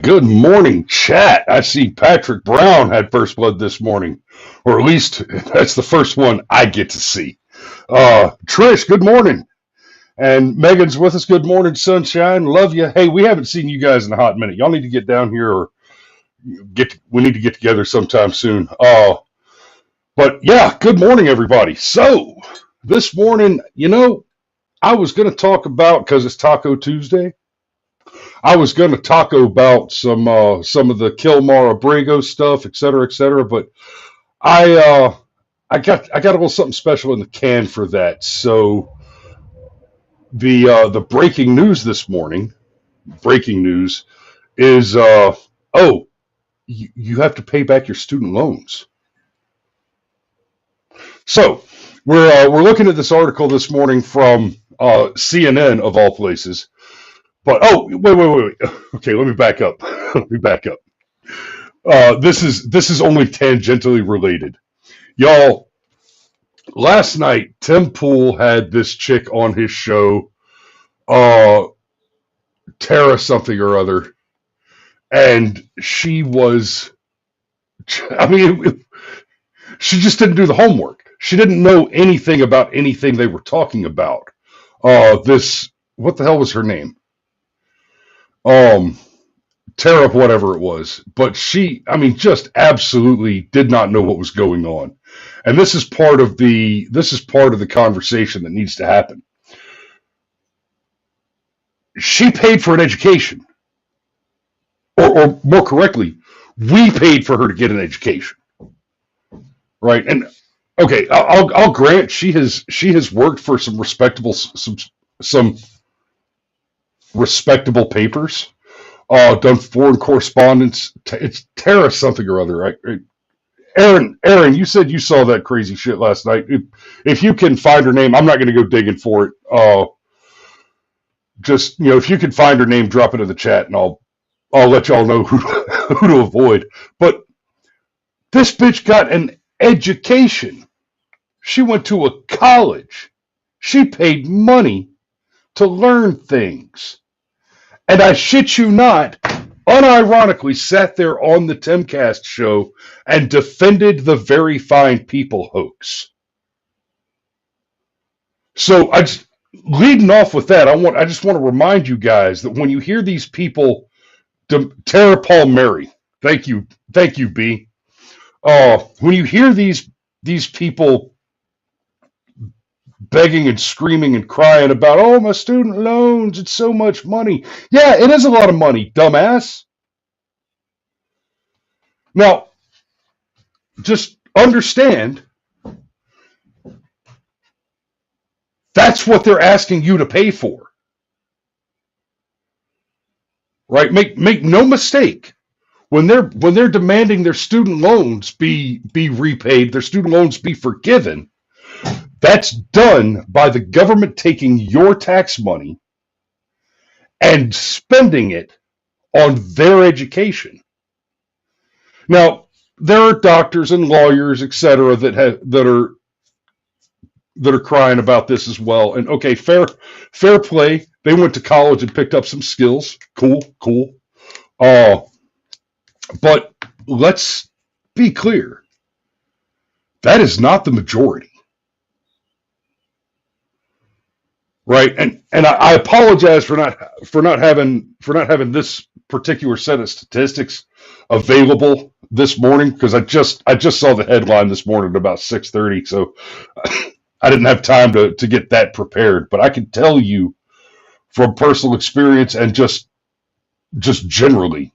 Good morning, chat. I see Patrick Brown had first blood this morning, or at least that's the first one I get to see. Trish, good morning. And Megan's with us. Good morning, sunshine. Love you. Hey, we haven't seen you guys in a hot minute. Y'all need to get down here, or we need to get together sometime soon. But yeah, good morning, everybody. So this morning, I was going to talk about, because it's Taco Tuesday. I was going to talk about some of the Kilmar Abrego stuff, et cetera, et cetera. But I I got a little something special in the can for that. So the breaking news this morning, breaking news is oh, you have to pay back your student loans. So we're looking at this article this morning from CNN of all places. But wait. Okay, let me back up. Let me back up. This is only tangentially related. Y'all, last night Tim Pool had this chick on his show, uh, Tara something or other, and she was, I mean, she just didn't do the homework. She didn't know anything about anything they were talking about. This, what the hell was her name? Um, Tara, whatever it was, but she, I mean, just absolutely did not know what was going on. And this is part of the conversation that needs to happen. She paid for an education, or more correctly, we paid for her to get an education, right? And okay, I'll grant she has worked for some respectable papers, done foreign correspondence. It's Tara something or other, right? Aaron, you said you saw that crazy shit last night. If you can find her name, I'm not going to go digging for it. Just if you can find her name, drop it in the chat, and I'll let y'all know who to avoid. But this bitch got an education. She went to a college. She paid money to learn things. And I shit you not, unironically sat there on the Timcast show and defended the very fine people hoax. So leading off with that, I just want to remind you guys that when you hear these people, Tara Palmieri, thank you, B. When you hear these people begging and screaming and crying about, oh, my student loans, it's so much money. Yeah, it is a lot of money, dumbass. Now, just understand that's what they're asking you to pay for. Right? Make no mistake. When they're demanding their student loans be repaid, their student loans be forgiven, that's done by the government taking your tax money and spending it on their education. Now, there are doctors and lawyers, etc., that are crying about this as well. And okay, fair play. They went to college and picked up some skills. Cool. But let's be clear. That is not the majority. Right? And I apologize for not having this particular set of statistics available this morning, because I just saw the headline this morning at about 6:30, so I didn't have time to get that prepared. But I can tell you from personal experience and just generally,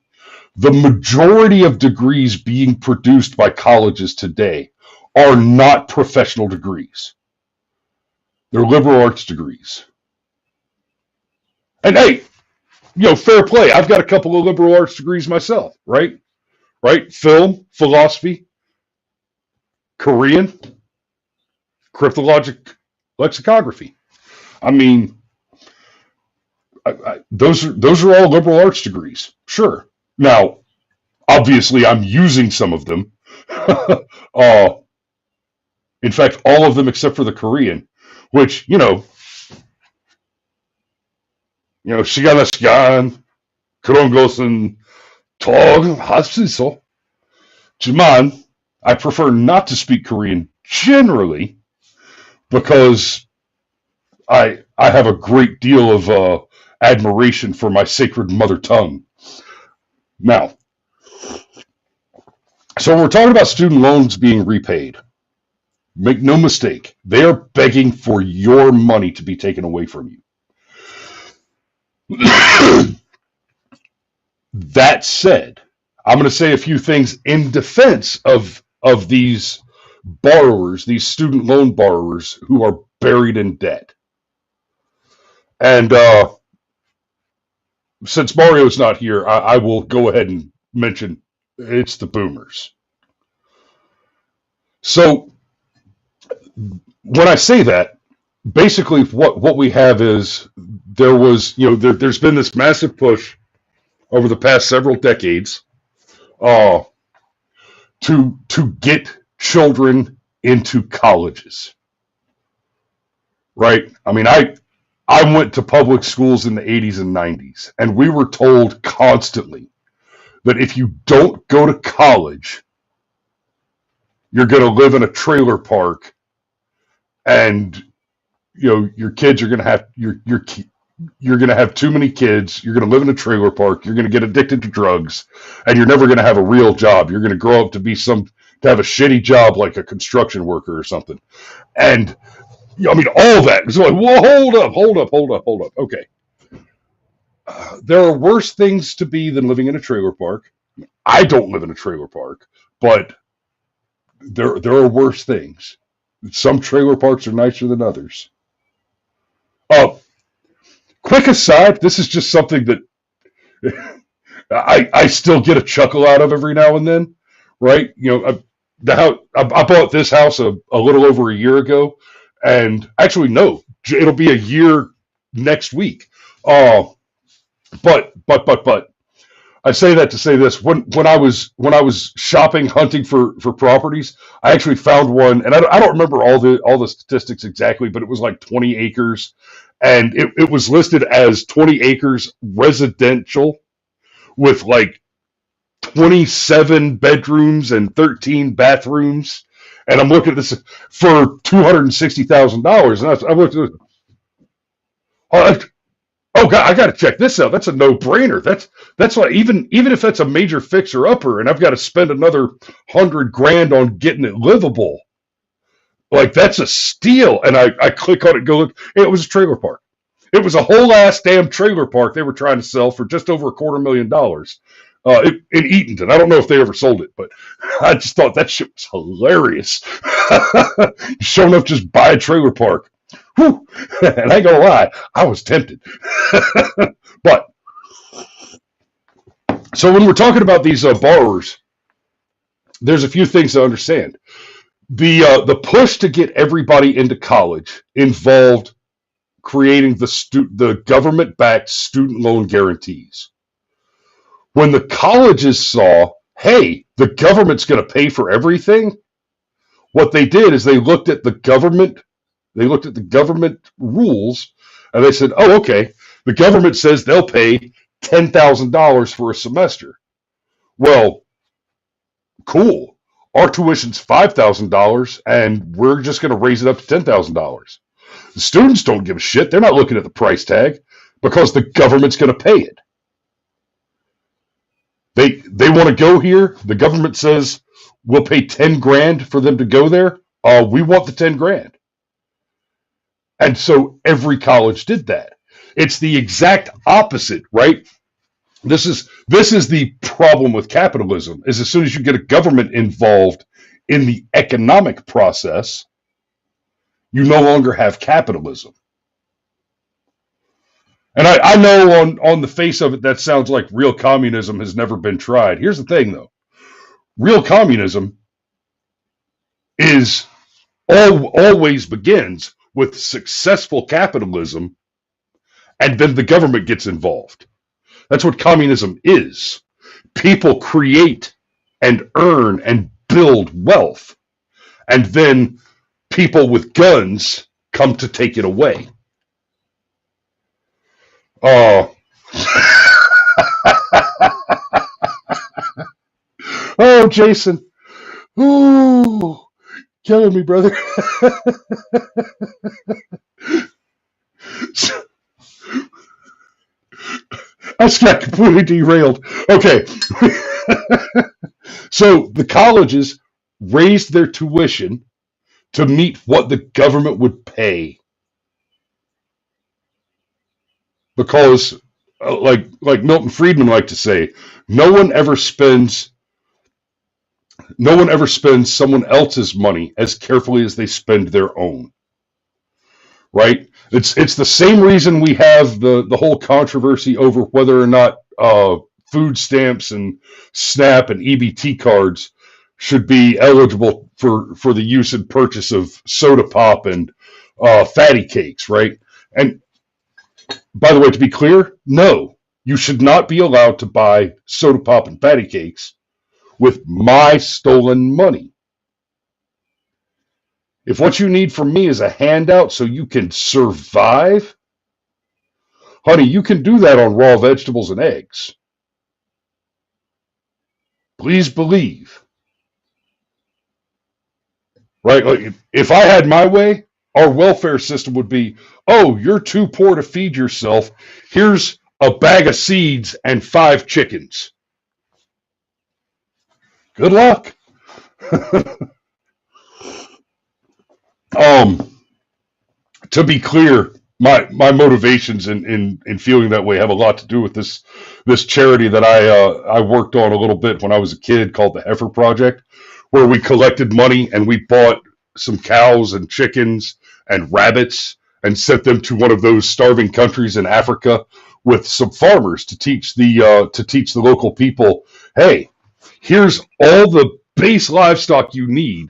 the majority of degrees being produced by colleges today are not professional degrees. They're liberal arts degrees. And hey, fair play. I've got a couple of liberal arts degrees myself, right? Right? Film, philosophy, Korean, cryptologic lexicography. I mean, those are all liberal arts degrees. Sure. Now, obviously, I'm using some of them. In fact, all of them except for the Korean, which 시간아 시간 그런 것은 Tog Hasiso. Jaman, I prefer not to speak Korean generally because I have a great deal of admiration for my sacred mother tongue. Now, so when we're talking about student loans being repaid, make no mistake, they are begging for your money to be taken away from you. That said, I'm going to say a few things in defense of these borrowers, these student loan borrowers who are buried in debt. And since Mario's not here, I will go ahead and mention it's the boomers. So when I say that, basically what we have is there's been this massive push over the past several decades uh, to get children into colleges, right? I mean, I went to public schools in the 80s and 90s, and we were told constantly that if you don't go to college, you're going to live in a trailer park, and your kids are going to have you're going to have too many kids. You're going to live in a trailer park. You're going to get addicted to drugs, and you're never going to have a real job. You're going to grow up to have a shitty job like a construction worker or something. And I mean, all that. It's like, whoa, hold up. Okay. There are worse things to be than living in a trailer park. I don't live in a trailer park, but there are worse things. Some trailer parks are nicer than others. Oh, quick aside, this is just something that I still get a chuckle out of every now and then, right? I bought this house a little over a year ago, and actually no, it'll be a year next week. Uh, but I say that to say this: when I was shopping, hunting for properties, I actually found one, and I don't remember all the statistics exactly, but it was like 20 acres, and it was listed as 20 acres residential with like 27 bedrooms and 13 bathrooms. And I'm looking at this for $260,000, and I looked at it. Oh, oh God, I got to check this out. That's a no-brainer. That's like even if that's a major fixer upper, and I've got to spend another 100 grand on getting it livable. Like that's a steal. And I click on it, go look. It was a trailer park. It was a whole ass damn trailer park they were trying to sell for just over $250,000 in Eatonton. I don't know if they ever sold it, but I just thought that shit was hilarious. Sure enough, just buy a trailer park. Whew. And I ain't gonna lie, I was tempted. But so when we're talking about these borrowers, there's a few things to understand. The push to get everybody into college involved creating the government-backed student loan guarantees. When the colleges saw, hey, the government's going to pay for everything, what they did is they looked at the government rules, and they said, oh, okay, the government says they'll pay $10,000 for a semester. Well, cool. Our tuition's $5,000, and we're just going to raise it up to $10,000. The students don't give a shit. They're not looking at the price tag because the government's going to pay it. They want to go here. The government says we'll pay 10 grand for them to go there. We want the 10 grand. And so every college did that. It's the exact opposite, right? This is the problem with capitalism, is as soon as you get a government involved in the economic process, you no longer have capitalism. And I know on the face of it, that sounds like real communism has never been tried. Here's the thing, though. Real communism always begins with successful capitalism, and then the government gets involved. That's what communism is. People create and earn and build wealth, and then people with guns come to take it away. Oh, Jason. Ooh, killing me, brother. I just got completely derailed. Okay. So the colleges raised their tuition to meet what the government would pay because, like Milton Friedman liked to say, no one ever spends no one ever spends someone else's money as carefully as they spend their own. Right? It's the same reason we have the whole controversy over whether or not food stamps and SNAP and EBT cards should be eligible for the use and purchase of soda pop and fatty cakes, right? And by the way, to be clear, no, you should not be allowed to buy soda pop and fatty cakes with my stolen money. If what you need from me is a handout so you can survive, honey, you can do that on raw vegetables and eggs. Please believe. Right? Like, if I had my way, our welfare system would be, oh, you're too poor to feed yourself. Here's a bag of seeds and 5 chickens. Good luck. To be clear, my motivations in feeling that way have a lot to do with this charity that I worked on a little bit when I was a kid called the Heifer Project, where we collected money and we bought some cows and chickens and rabbits and sent them to one of those starving countries in Africa with some farmers to teach the local people, hey, here's all the base livestock you need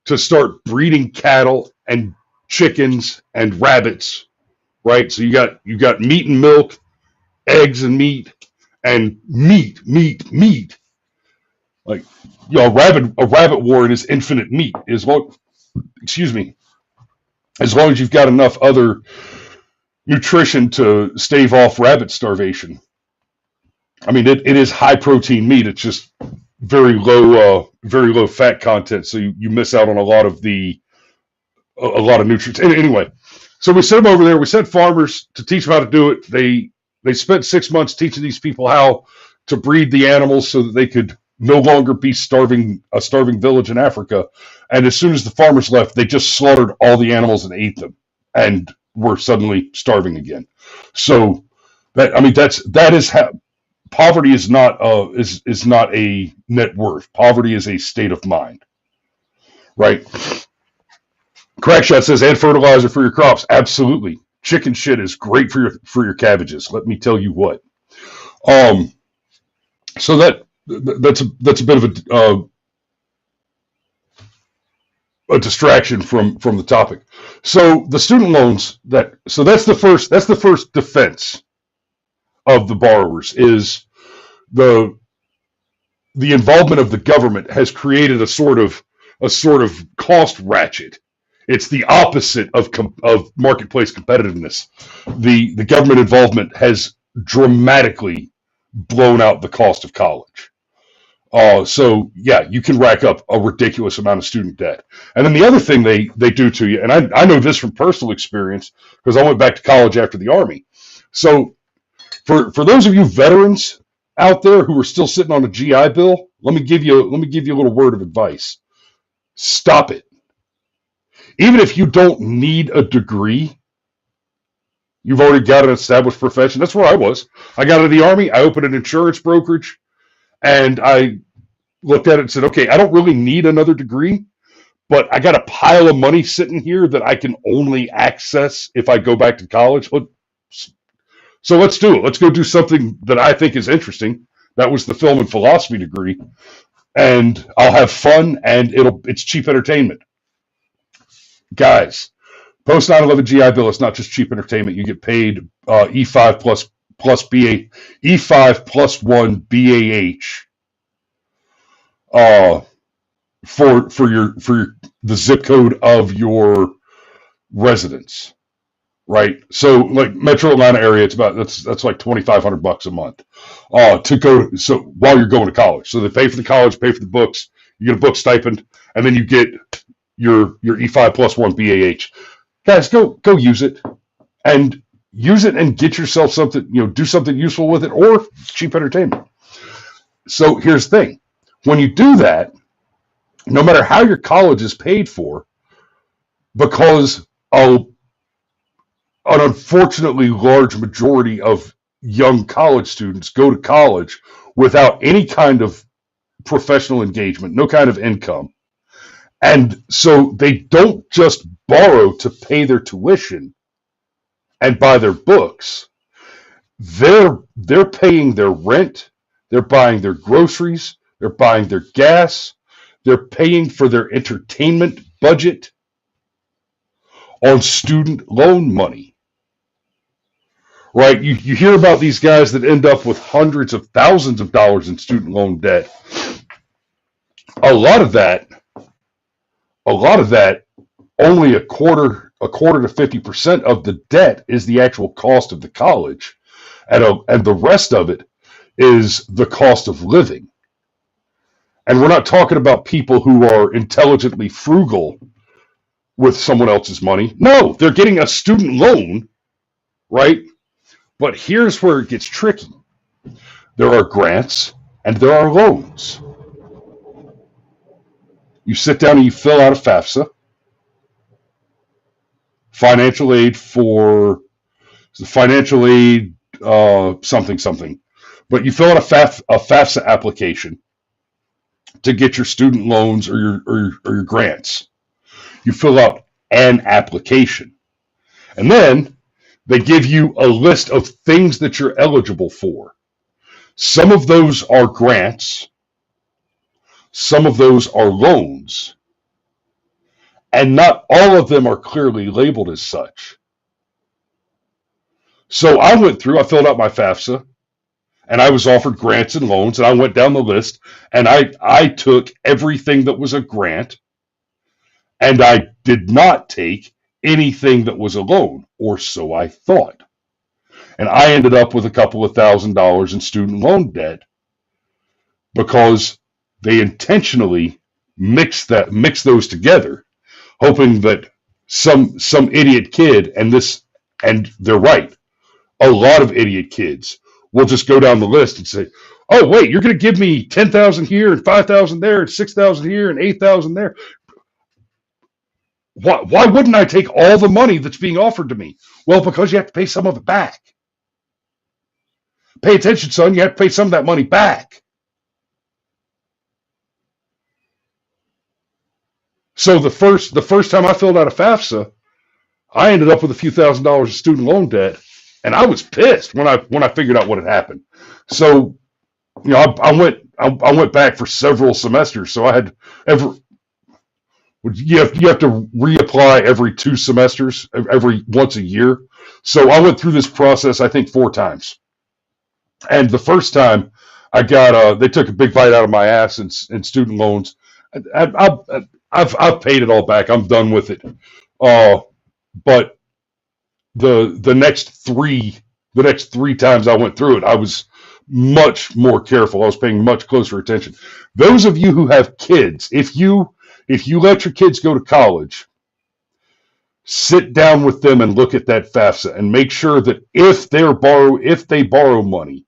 to start breeding cattle and chickens and rabbits, right? So you got meat and milk, eggs and meat, and meat. Like a rabbit warren is infinite meat. Excuse me, as long as you've got enough other nutrition to stave off rabbit starvation. I mean, it is high protein meat. It's just very low fat content, so you miss out on a lot of nutrients. Anyway, so we sent them over there. We sent farmers to teach them how to do it. They spent 6 months teaching these people how to breed the animals so that they could no longer be a starving village in Africa. And as soon as the farmers left, they just slaughtered all the animals and ate them, and were suddenly starving again. So that is how poverty is not a net worth. Poverty is a state of mind, right? Crackshot says, and fertilizer for your crops. Absolutely. Chicken shit is great for your cabbages. Let me tell you what. So that's a bit of a distraction from the topic. So the student loans that's the first defense of the borrowers is the involvement of the government has created a sort of cost ratchet. It's the opposite of marketplace competitiveness. The government involvement has dramatically blown out the cost of college. So yeah, you can rack up a ridiculous amount of student debt. And then the other thing they do to you, and I know this from personal experience because I went back to college after the Army. So for those of you veterans out there who are still sitting on a GI Bill, let me give you a little word of advice. Stop it. Even if you don't need a degree, you've already got an established profession. That's where I was. I got out of the Army. I opened an insurance brokerage, and I looked at it and said, okay, I don't really need another degree, but I got a pile of money sitting here that I can only access if I go back to college. So let's do it. Let's go do something that I think is interesting. That was the film and philosophy degree, and I'll have fun, and it's cheap entertainment. Guys, post 9/11 GI Bill, it's not just cheap entertainment. You get paid E5 plus BA, E5 plus 1 BAH for your the zip code of your residence. right? So like Metro Atlanta area, it's about that's like $2,500 a month to go. So while you're going to college, so they pay for the college, pay for the books, you get a book stipend, and then you get your E5 plus one BAH. Guys, go use it and get yourself something, do something useful with it, or cheap entertainment. So here's the thing: when you do that, no matter how your college is paid for, because an unfortunately large majority of young college students go to college without any kind of professional engagement, no kind of income. And so they don't just borrow to pay their tuition and buy their books. They're paying their rent, they're buying their groceries, they're buying their gas, they're paying for their entertainment budget on student loan money. Right? You hear about these guys that end up with hundreds of thousands of dollars in student loan debt. A lot of that, only a quarter to 50% of the debt is the actual cost of the college, and the rest of it is the cost of living. And we're not talking about people who are intelligently frugal with someone else's money. No, they're getting a student loan, right? But here's where it gets tricky. There are grants and there are loans. You sit down and you fill out a FAFSA, financial aid something. But you fill out a FAFSA application to get your student loans or your grants. You fill out an application. And then they give you a list of things that you're eligible for. Some of those are grants. Some of those are loans. And not all of them are clearly labeled as such. So I filled out my FAFSA, and I was offered grants and loans, and I went down the list, and I took everything that was a grant, and I did not take anything that was a loan, or so I thought. And I ended up with a couple of $1,000s in student loan debt because they intentionally mix those together, hoping that some idiot kid, and they're right, a lot of idiot kids will just go down the list and say, "Oh wait, you're going to give me 10,000 here and 5,000 there and 6,000 here and 8,000 there. Why wouldn't I take all the money that's being offered to me?" Well, because you have to pay some of it back. Pay attention, son. You have to pay some of that money back. So the first time I filled out a FAFSA, I ended up with a few $1,000s of student loan debt, and I was pissed when I figured out what had happened. So, I went back for several semesters. So I had you have to reapply every 2 semesters, every once a year. So I went through this process, I think 4 times. And the first time I got they took a big bite out of my ass in student loans. I've paid it all back. I'm done with it. But the next three times I went through it, I was much more careful. I was paying much closer attention. Those of you who have kids, if you let your kids go to college, sit down with them and look at that FAFSA and make sure that if they borrow money,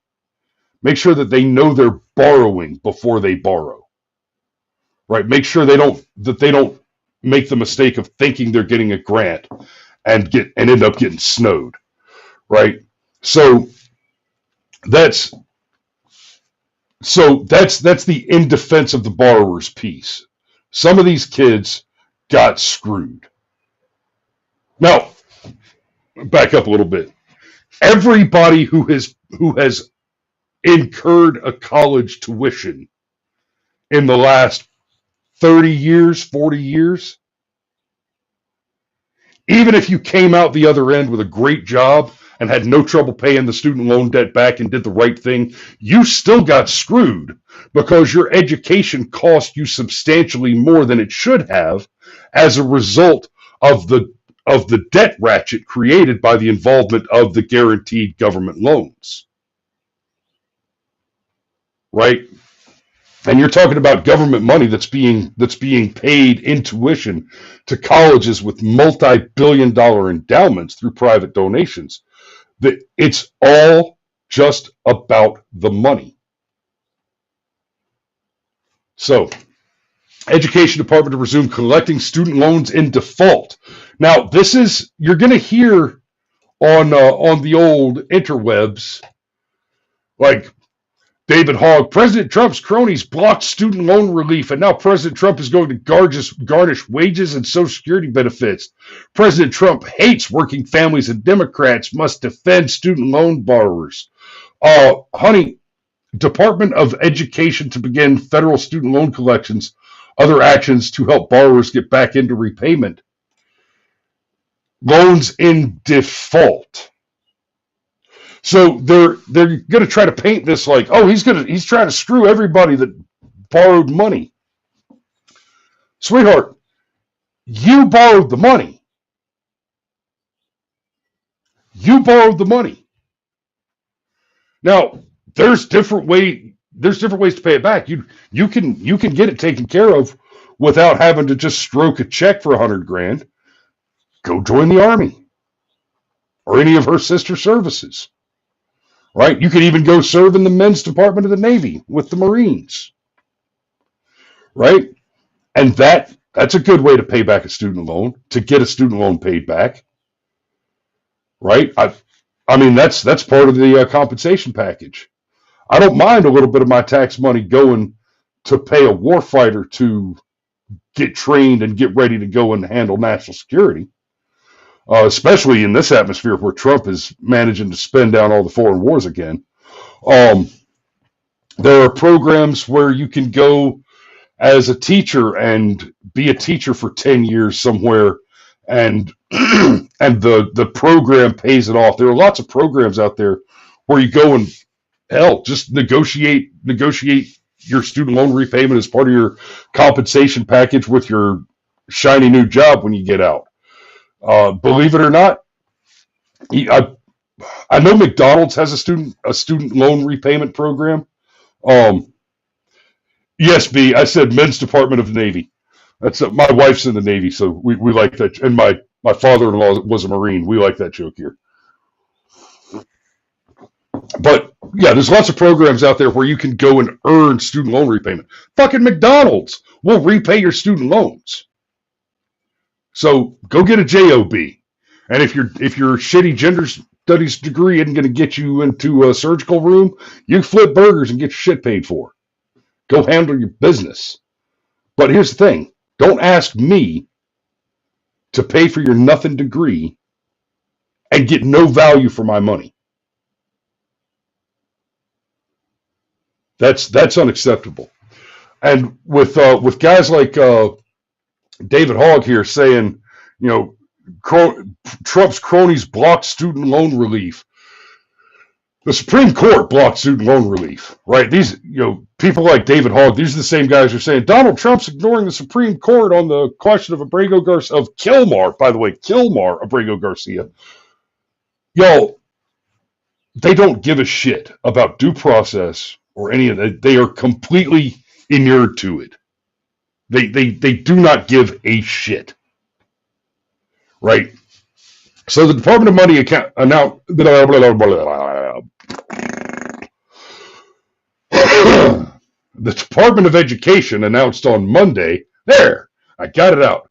make sure that they know they're borrowing before they borrow. Right? Make sure they don't make the mistake of thinking they're getting a grant and end up getting snowed. Right? So that's the in defense of the borrower's piece. Some of these kids got screwed. Now, back up a little bit. Everybody who has incurred a college tuition in the last 30 years, 40 years, even if you came out the other end with a great job and had no trouble paying the student loan debt back and did the right thing, you still got screwed because your education cost you substantially more than it should have as a result of the of the debt ratchet created by the involvement of the guaranteed government loans, right? And you're talking about government money that's being paid in tuition to colleges with multi-billion-dollar endowments through private donations. That it's all just about the money. So, Education Department to resume collecting student loans in default. Now, this is you're going to hear on the old interwebs like David Hogg, President Trump's cronies blocked student loan relief, and now President Trump is going to garnish wages and Social Security benefits. President Trump hates working families, and Democrats must defend student loan borrowers. Honey, Department of Education to begin federal student loan collections, other actions to help borrowers get back into repayment. Loans in default. So they're going to try to paint this like, oh, he's trying to screw everybody that borrowed money. Sweetheart, you borrowed the money. You borrowed the money. Now, there's different ways to pay it back. You can get it taken care of without having to just stroke a check for $100,000. Go join the Army or any of her sister services. Right? You could even go serve in the men's department of the Navy with the Marines. Right? And that's a good way to pay back a student loan, to get a student loan paid back. Right? I mean, that's part of the compensation package. I don't mind a little bit of my tax money going to pay a warfighter to get trained and get ready to go and handle national security. Especially in this atmosphere where Trump is managing to spend down all the foreign wars again. There are programs where you can go as a teacher and be a teacher for 10 years somewhere, and and the program pays it off. There are lots of programs out there where you go and hell, just negotiate your student loan repayment as part of your compensation package with your shiny new job when you get out. Believe it or not, I know McDonald's has a student loan repayment program. Yes, B. I said Men's Department of the Navy. That's my wife's in the Navy, so we like that. And my father-in-law was a Marine. We like that joke here. But yeah, there's lots of programs out there where you can go and earn student loan repayment. Fucking McDonald's will repay your student loans. So go get a JOB. And if your shitty gender studies degree isn't going to get you into a surgical room, you flip burgers and get your shit paid for. Go handle your business. But here's the thing. Don't ask me to pay for your nothing degree and get no value for my money. That's unacceptable. And with guys like David Hogg here saying, Trump's cronies blocked student loan relief. The Supreme Court blocked student loan relief, right? These, people like David Hogg, these are the same guys who are saying Donald Trump's ignoring the Supreme Court on the question of Kilmar, by the way, Abrego Garcia. They don't give a shit about due process or any of that. They are completely inured to it. They do not give a shit. Right? So the Department of Money account announced the Department of Education announced on Monday, I got it out,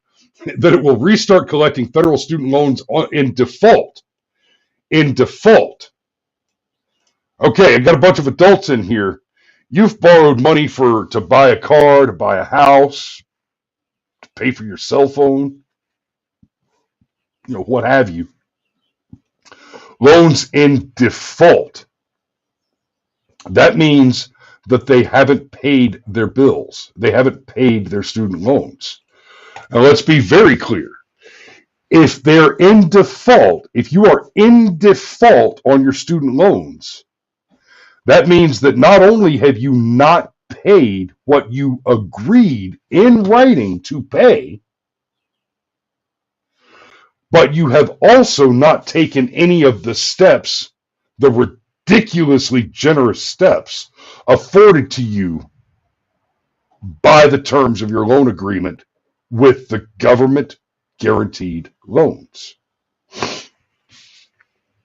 that it will restart collecting federal student loans in default. In default. Okay, I got a bunch of adults in here. You've borrowed money to buy a car, to buy a house, to pay for your cell phone, what have you. Loans in default. That means that they haven't paid their bills. They haven't paid their student loans. Now let's be very clear. If they're in default, if you are in default on your student loans, that means that not only have you not paid what you agreed in writing to pay, But you have also not taken any of the steps, the ridiculously generous steps afforded to you by the terms of your loan agreement with the government guaranteed loans.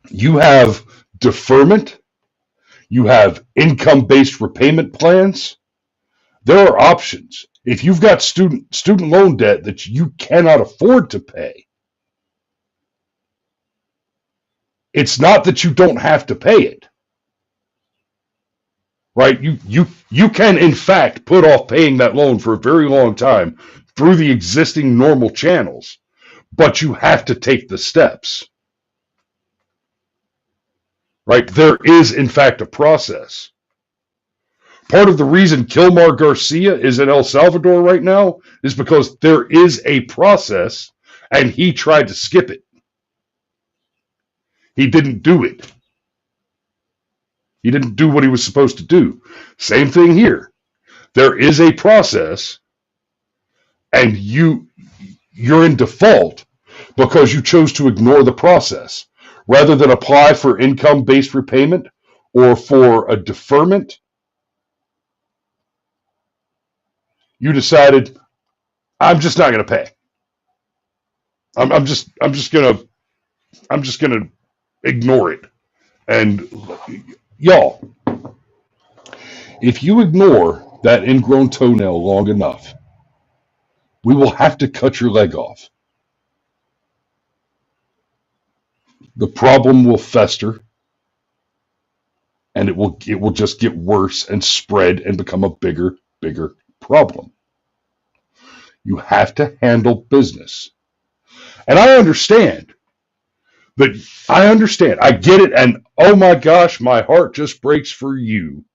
You have deferment, you have income-based repayment plans. There are options. If you've got student loan debt that you cannot afford to pay, it's not that you don't have to pay it. Right? You can in fact put off paying that loan for a very long time through the existing normal channels, but you have to take the steps. Right? There is in fact a process. Part of the reason Kilmar Garcia is in El Salvador right now is because there is a process and he tried to skip it. He didn't do it. He didn't do what he was supposed to do. Same thing here. There is a process and you're in default because you chose to ignore the process. Rather than apply for income-based repayment or for a deferment, you decided, I'm just not going to pay. I'm just gonna ignore it. And y'all, if you ignore that ingrown toenail long enough, we will have to cut your leg off. The problem will fester, and it will just get worse and spread and become a bigger problem. You have to handle business. And I understand. I get it, and oh my gosh, my heart just breaks for you.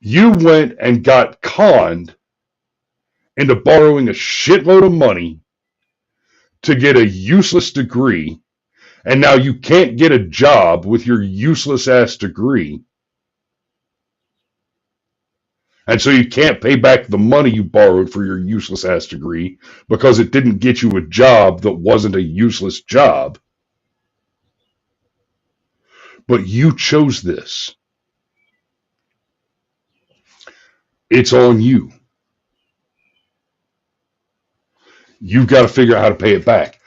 You went and got conned into borrowing a shitload of money to get a useless degree, and now you can't get a job with your useless ass degree. And so you can't pay back the money you borrowed for your useless ass degree because it didn't get you a job that wasn't a useless job. But you chose this. It's on you. You've got to figure out how to pay it back.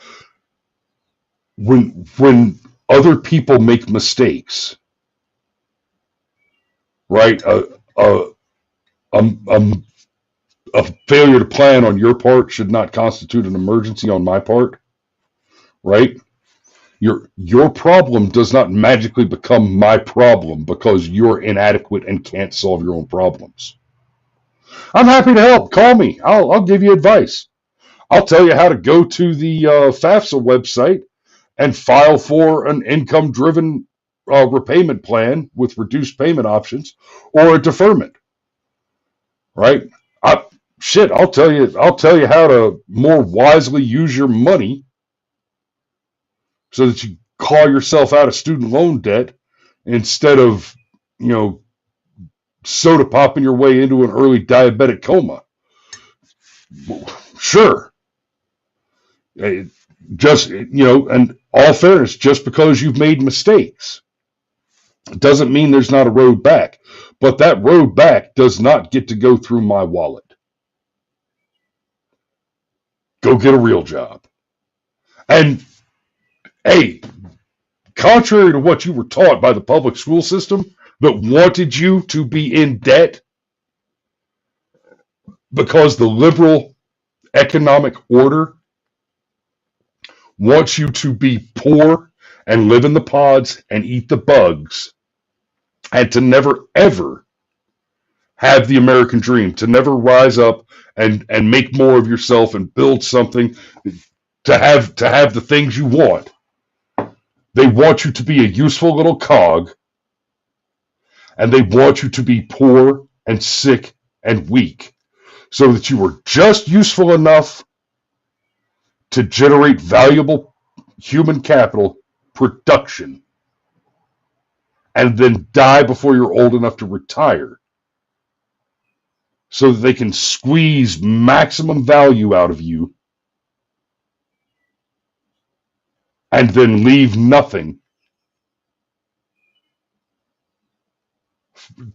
When other people make mistakes, right? A failure to plan on your part should not constitute an emergency on my part, right? Your problem does not magically become my problem because you're inadequate and can't solve your own problems. I'm happy to help. Call me. I'll give you advice. I'll tell you how to go to the FAFSA website and file for an income-driven repayment plan with reduced payment options or a deferment. Right? I'll tell you how to more wisely use your money so that you claw yourself out of student loan debt instead of, soda popping your way into an early diabetic coma. Sure. Just, and all fairness, just because you've made mistakes doesn't mean there's not a road back. But that road back does not get to go through my wallet. Go get a real job. And, hey, contrary to what you were taught by the public school system that wanted you to be in debt because the liberal economic order wants you to be poor and live in the pods and eat the bugs and to never, ever have the American dream, to never rise up and make more of yourself and build something, to have the things you want. They want you to be a useful little cog, and they want you to be poor and sick and weak so that you are just useful enough to generate valuable human capital production and then die before you're old enough to retire so that they can squeeze maximum value out of you and then leave nothing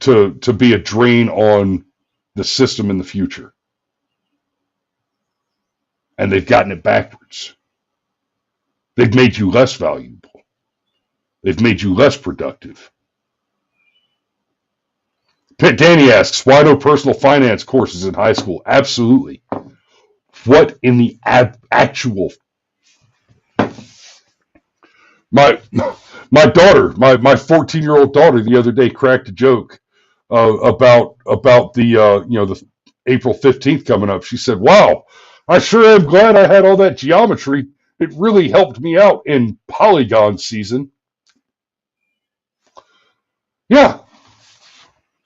to be a drain on the system in the future. And they've gotten it backwards. They've made you less valuable. They've made you less productive. Pitt Danny asks, why no personal finance courses in high school? Absolutely. What in the actual... My daughter, my 14-year-old daughter, the other day cracked a joke about the the April 15th coming up. She said, "Wow, I sure am glad I had all that geometry. It really helped me out in polygon season." Yeah,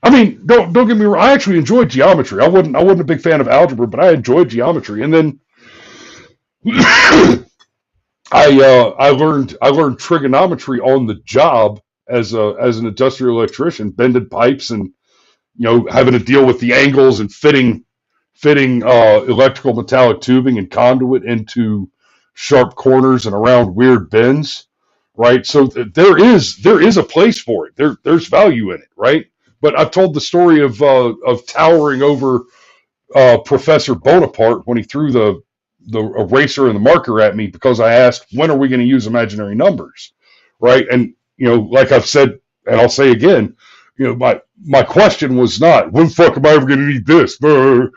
I mean, don't get me wrong. I actually enjoyed geometry. I wasn't a big fan of algebra, but I enjoyed geometry. And then I learned trigonometry on the job as an industrial electrician, bending pipes and having to deal with the angles and fitting electrical metallic tubing and conduit into sharp corners and around weird bends, right? So there is a place for it. There's value in it, right? But I've told the story of towering over Professor Bonaparte when he threw the eraser and the marker at me because I asked, when are we going to use imaginary numbers, right? And like I've said, and I'll say again, my question was not, when the fuck am I ever going to need this? Why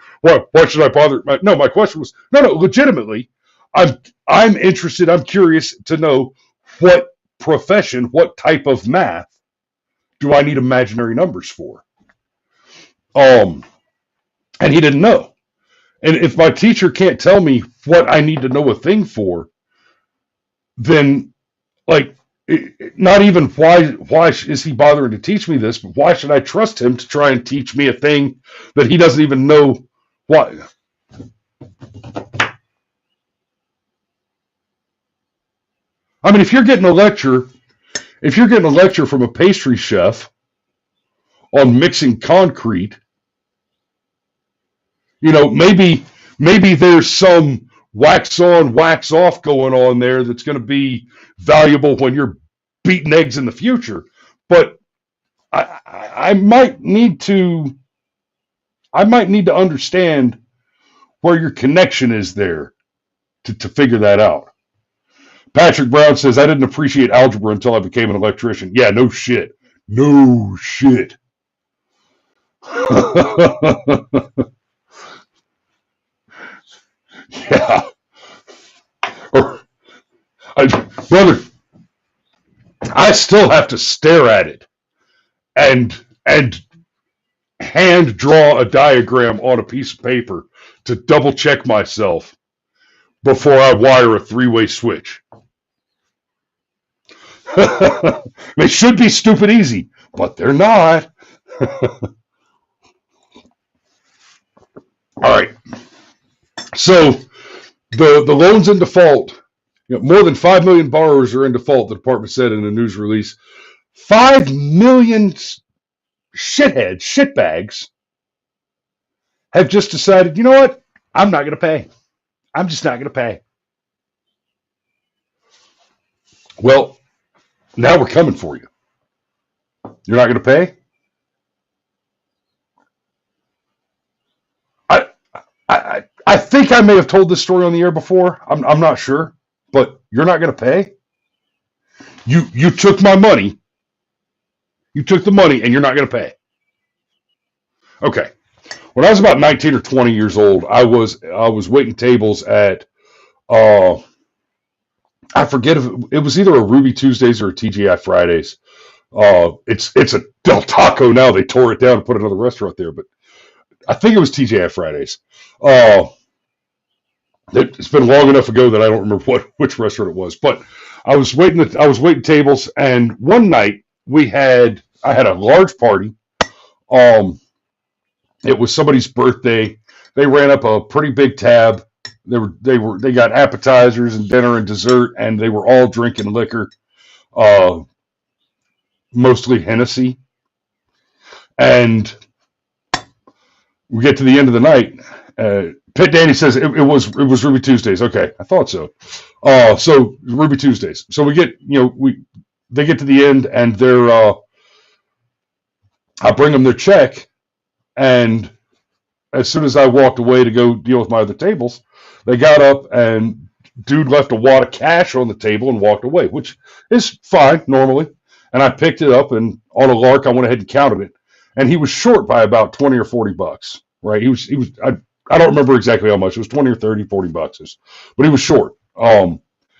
should I bother? No, my question was, no, legitimately, I'm interested. I'm curious to know what profession, what type of math do I need imaginary numbers for? And he didn't know. And if my teacher can't tell me what I need to know a thing for, then not even why is he bothering to teach me this, but why should I trust him to try and teach me a thing that he doesn't even know why? I mean, if you're getting a lecture from a pastry chef on mixing concrete, maybe there's some wax on, wax off going on there that's going to be valuable when you're beating eggs in the future. But I might need to understand where your connection is there to figure that out. Patrick Brown says, I didn't appreciate algebra until I became an electrician. Yeah, no shit. No shit. Yeah. Brother, I still have to stare at it and hand draw a diagram on a piece of paper to double check myself before I wire a three-way switch. They should be stupid easy, but they're not. All right. So the loans in default, more than 5 million borrowers are in default, the department said in a news release. 5 million shitbags have just decided, you know what? I'm not going to pay. I'm just not going to pay. Well, now we're coming for you. You're not going to pay? I think I may have told this story on the air before. I'm not sure, but you're not going to pay? You took my money. You took the money and you're not going to pay. Okay. When I was about 19 or 20 years old, I was waiting tables at I forget if it was either a Ruby Tuesdays or a TGI Fridays. It's a Del Taco now. They tore it down and put another restaurant there, but I think it was TGI Fridays. It's been long enough ago that I don't remember which restaurant it was. But I was waiting tables, and one night I had a large party. It was somebody's birthday. They ran up a pretty big tab. They got appetizers and dinner and dessert, and they were all drinking liquor, mostly Hennessy. And we get to the end of the night, Pit Danny says it was Ruby Tuesdays. Okay, I thought so. So Ruby Tuesdays. So we get they get to the end and they're I bring them their check, and as soon as I walked away to go deal with my other tables, they got up and dude left a wad of cash on the table and walked away, which is fine normally. And I picked it up, and on a lark, I went ahead and counted it, and he was short by about 20 or 40 bucks. Right? He was. I don't remember exactly how much. It was 20 or 30, 40 bucks, but he was short.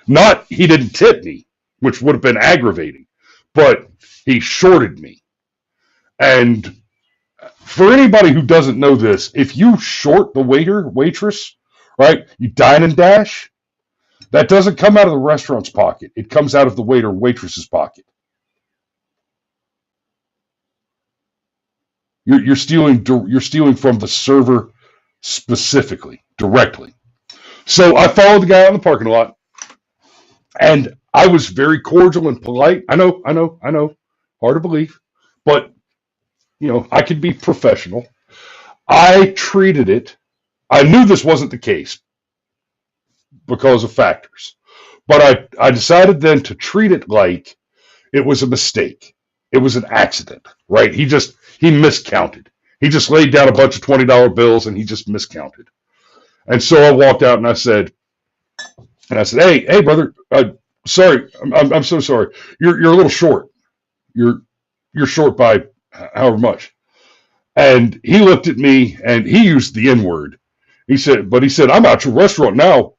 Not he didn't tip me, which would have been aggravating, but he shorted me. And for anybody who doesn't know this, if you short the waiter, waitress, right, you dine and dash, that doesn't come out of the restaurant's pocket. It comes out of the waiter, waitress's pocket. You're stealing from the server specifically, directly. So I followed the guy out in the parking lot, and I was very cordial and polite. I know, hard to believe, but I could be professional. I treated it. I knew this wasn't the case because of factors, but I decided then to treat it like it was a mistake. It was an accident, right? He miscounted. He just laid down a bunch of $20 bills and he just miscounted. And so I walked out and I said, hey, brother, sorry, I'm so sorry. You're a little short. You're short by however much. And he looked at me and he used the N-word. He said, I'm at your restaurant now.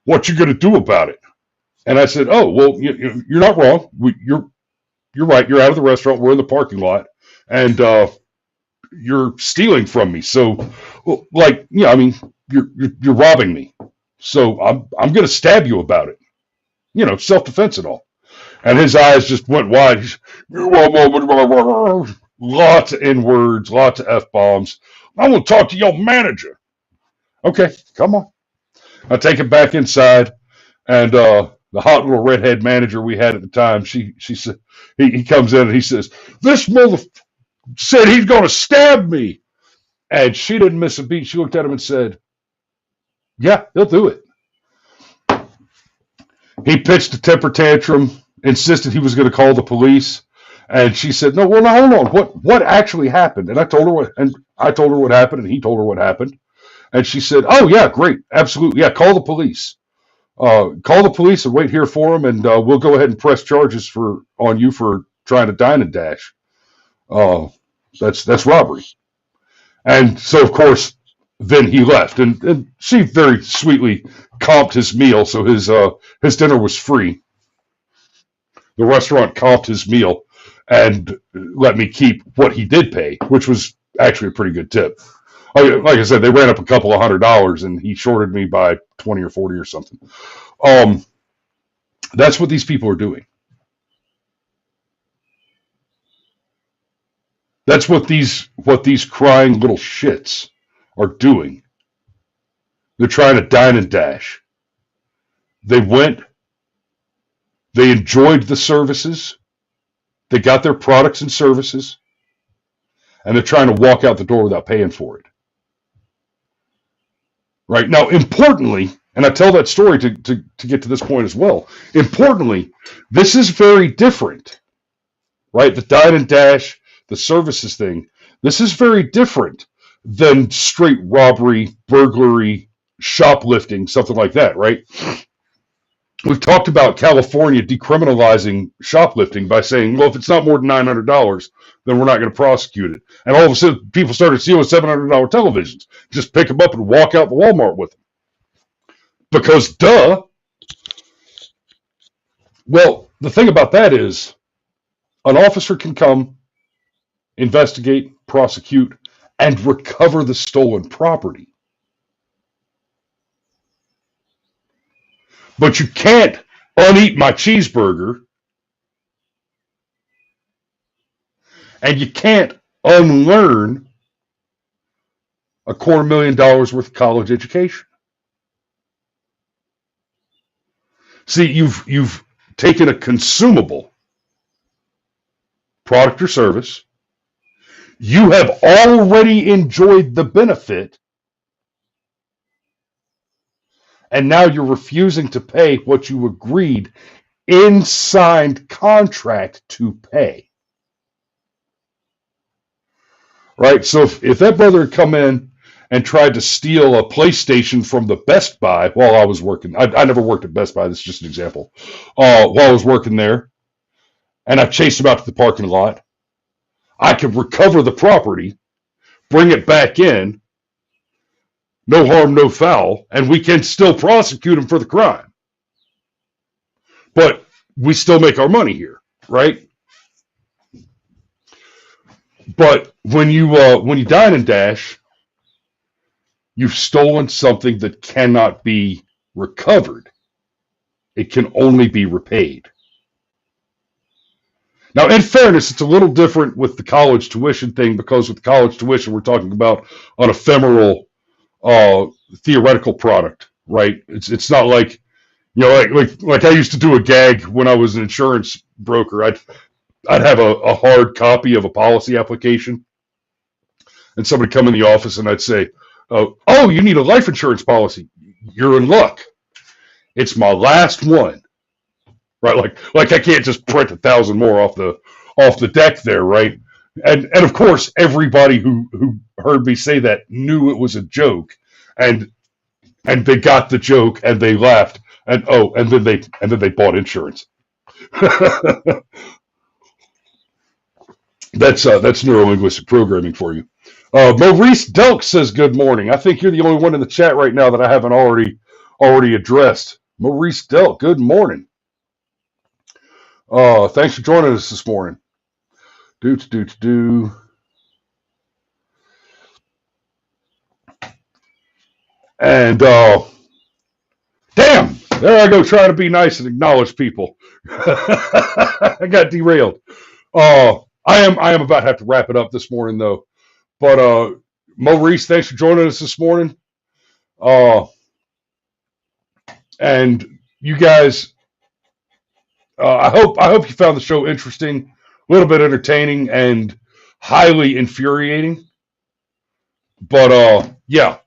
What you going to do about it? And I said, oh, well, you're not wrong. You're right. You're out of the restaurant. We're in the parking lot, and you're stealing from me. So, you're robbing me. So I'm going to stab you about it. Self-defense and all. And his eyes just went wide. Lots of N-words, lots of F-bombs. I want to talk to your manager. Okay, come on. I take him back inside, and the hot little redhead manager we had at the time, she said, he comes in and he says, this mother said he's going to stab me. And she didn't miss a beat. She looked at him and said, yeah, he'll do it. He pitched a temper tantrum, insisted he was going to call the police. And she said, no, well, now, hold on. What actually happened? And I told her what happened, and he told her what happened. And she said, oh, yeah, great. Absolutely. Yeah, call the police. Call the police and wait here for them, and we'll go ahead and press charges on you for trying to dine and dash. That's robbery. And so, of course, then he left, and she very sweetly comped his meal, so his dinner was free. The restaurant comped his meal and let me keep what he did pay, which was actually a pretty good tip. Like I said, they ran up a couple of $100, and he shorted me by 20 or 40 or something. That's what these people are doing. That's what these crying little shits are doing. They're trying to dine and dash. They enjoyed the services, they got their products and services, and they're trying to walk out the door without paying for it. Right? Now, importantly, and I tell that story to get to this point as well, importantly, this is very different. Right? The dine and dash, the services thing, this is very different than straight robbery, burglary, shoplifting, something like that, right? We've talked about California decriminalizing shoplifting by saying, well, if it's not more than $900, then we're not going to prosecute it. And all of a sudden, people started stealing $700 televisions. Just pick them up and walk out the Walmart with them. Because, duh. Well, the thing about that is, an officer can come, investigate, prosecute, and recover the stolen property. But you can't uneat my cheeseburger, and you can't unlearn a $250,000 worth of college education. See, you've taken a consumable product or service. You have already enjoyed the benefit And now you're refusing to pay what you agreed in signed contract to pay. Right? So if that brother had come in and tried to steal a PlayStation from the Best Buy while I was working, I never worked at Best Buy, this is just an example, while I was working there, and I chased him out to the parking lot, I could recover the property, bring it back in, no harm, no foul, and we can still prosecute him for the crime. But we still make our money here, right? But when you dine and dash, you've stolen something that cannot be recovered. It can only be repaid. Now, in fairness, it's a little different with the college tuition thing, because with college tuition, we're talking about an ephemeral theoretical product, right? It's not like, like I used to do a gag when I was an insurance broker. I'd have a hard copy of a policy application, and somebody come in the office and I'd say, "Oh, you need a life insurance policy. You're in luck. It's my last one." Right? Like I can't just print 1,000 more off the deck there, right? And of course, everybody who heard me say that knew it was a joke, and they got the joke and they laughed, and then they bought insurance. That's neurolinguistic programming for you. Maurice Delk says good morning. I think you're the only one in the chat right now that I haven't already addressed. Maurice Delk, good morning. Thanks for joining us this morning. And damn, there I go trying to be nice and acknowledge people. I got derailed. I am about to have to wrap it up this morning though. But Maurice, thanks for joining us this morning. And you guys, I hope you found the show interesting, a little bit entertaining, and highly infuriating. But yeah,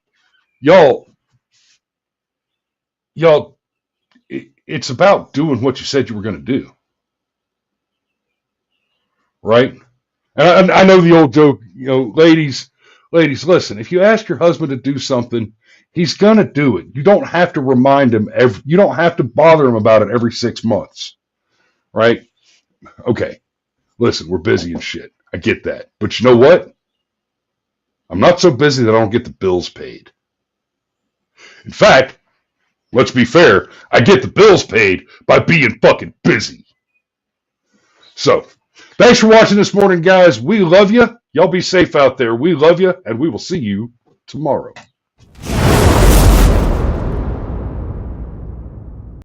y'all, it's about doing what you said you were going to do, right? And I know the old joke, ladies, listen, if you ask your husband to do something, he's going to do it. You don't have to remind him you don't have to bother him about it every 6 months, right? Okay, listen, we're busy and shit. I get that. But you know what? I'm not so busy that I don't get the bills paid. In fact, let's be fair, I get the bills paid by being fucking busy. So, thanks for watching this morning, guys. We love you. Y'all be safe out there. We love you, and we will see you tomorrow.